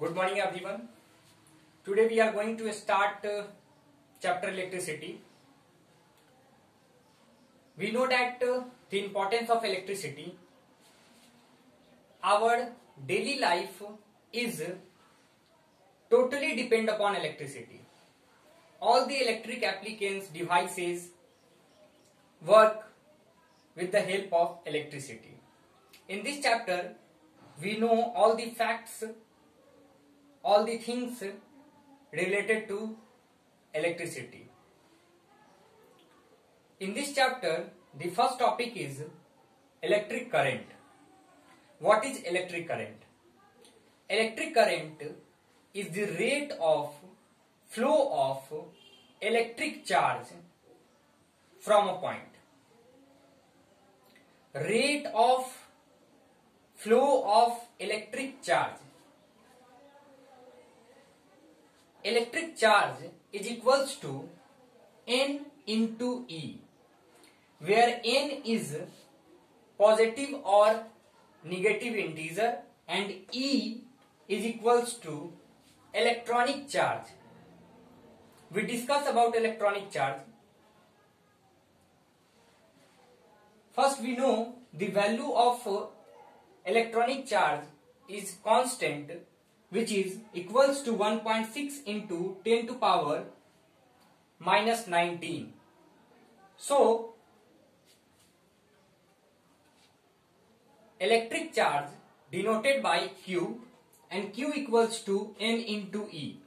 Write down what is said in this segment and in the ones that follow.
Good morning everyone. Today we are going to start chapter electricity. We know that the importance of electricity. Our daily life is totally depend upon electricity. All the electric appliances, devices work with the help of electricity. In this chapter, we know all the facts, all the things related to electricity. In this chapter, the first topic is electric current. What is electric current? Electric current is the rate of flow of electric charge from a point. Rate of flow of electric charge. Electric charge is equals to N into E, where N is positive or negative integer and E is equals to electronic charge. We discuss about electronic charge. First we know the value of electronic charge is constant, which is equals to 1.6 into 10 to power minus 19. So, electric charge denoted by Q, and Q equals to N into E.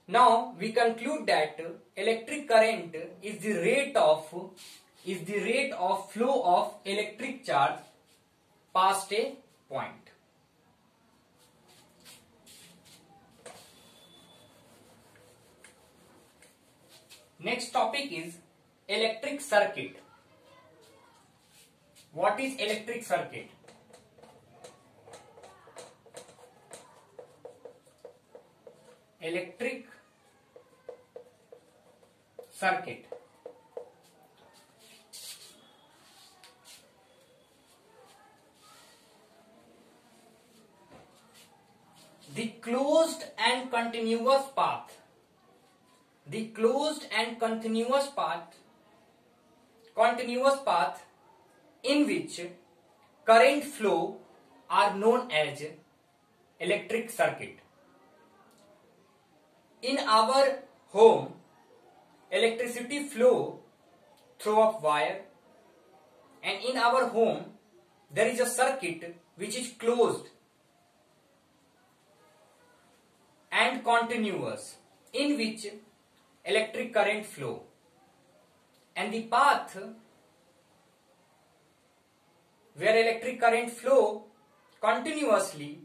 Now we conclude that electric current is the rate of flow of electric charge past a point. Next topic is electric circuit. What is electric circuit? Electric circuit. The closed and continuous path. The closed and continuous path in which current flow are known as electric circuit. In our home, electricity flow through a wire, and in our home there is a circuit which is closed and continuous, in which electric current flow, and the path where electric current flow continuously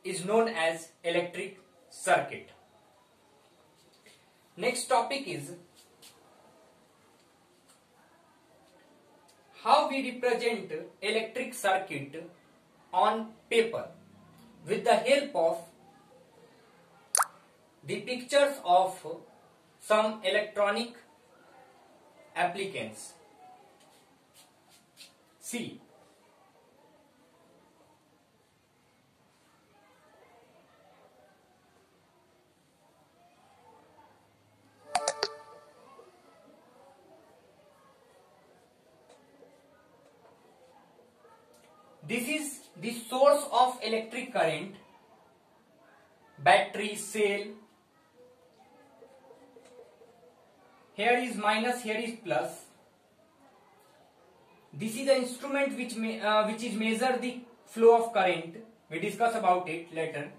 is known as electric circuit. Next topic is how we represent electric circuit on paper with the help of the pictures of some electronic appliances. See, this is the source of electric current, battery, cell. Here is minus, here is plus. This is the instrument which is measure the flow of current. We discuss about it later.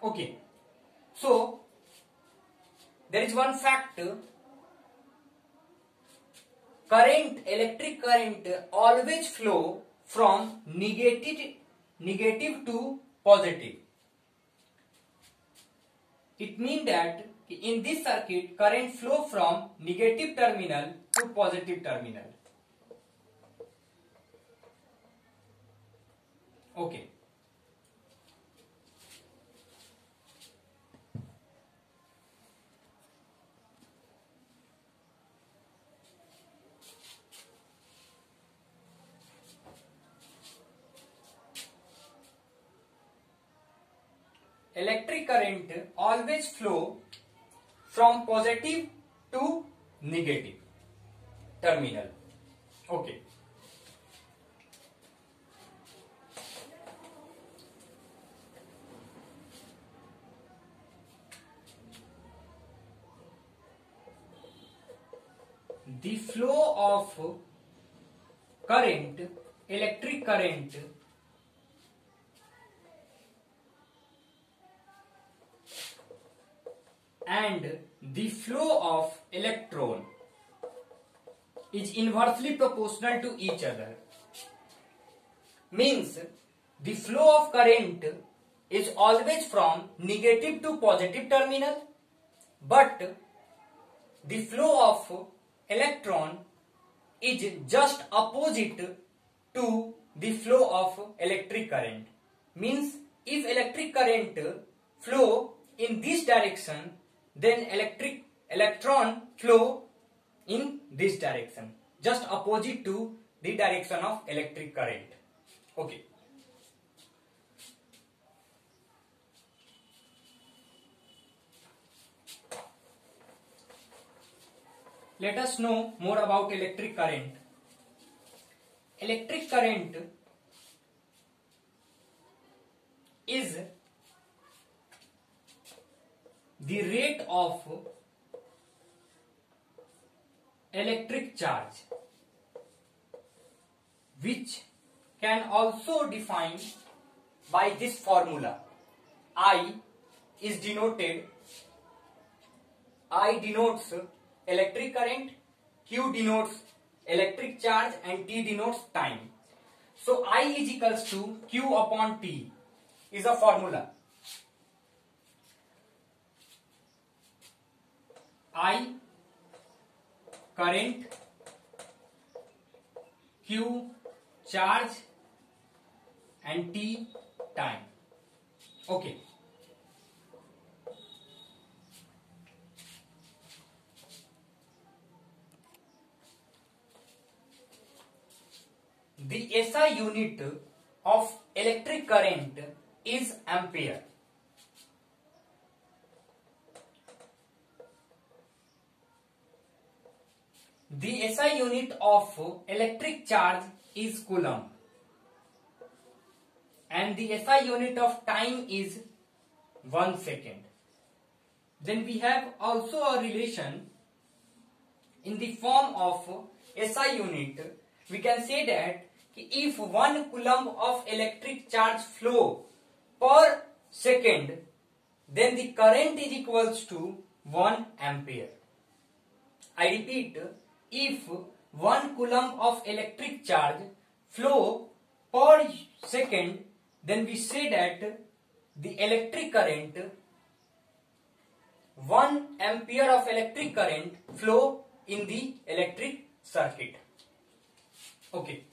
Okay. So there is one fact. Electric current always flow from negative to positive. It means that in this circuit current flow from negative terminal to positive terminal. Okay. electric current always flow from positive to negative terminal. Okay. The flow of current, electric current, and the flow of electron is inversely proportional to each other. Means the flow of current is always from negative to positive terminal, but the flow of electron is just opposite to the flow of electric current. Means if electric current flow in this direction, then electron flow in this direction, just opposite to the direction of electric current. Okay. Let us know more about electric current. Electric current is the rate of electric charge, which can also define by this formula. I denotes electric current, Q denotes electric charge, and T denotes time. So I is equals to Q upon T is a formula. I current, Q charge, and T time. Okay. The SI unit of electric current is ampere. The SI unit of electric charge is coulomb, and the SI unit of time is 1 second. Then we have also a relation in the form of SI unit. We can say that if 1 coulomb of electric charge flow per second, then the current is equals to 1 ampere. I repeat, if 1 coulomb of electric charge flow per second, then we say that the electric current, 1 ampere of electric current flow in the electric circuit. Okay.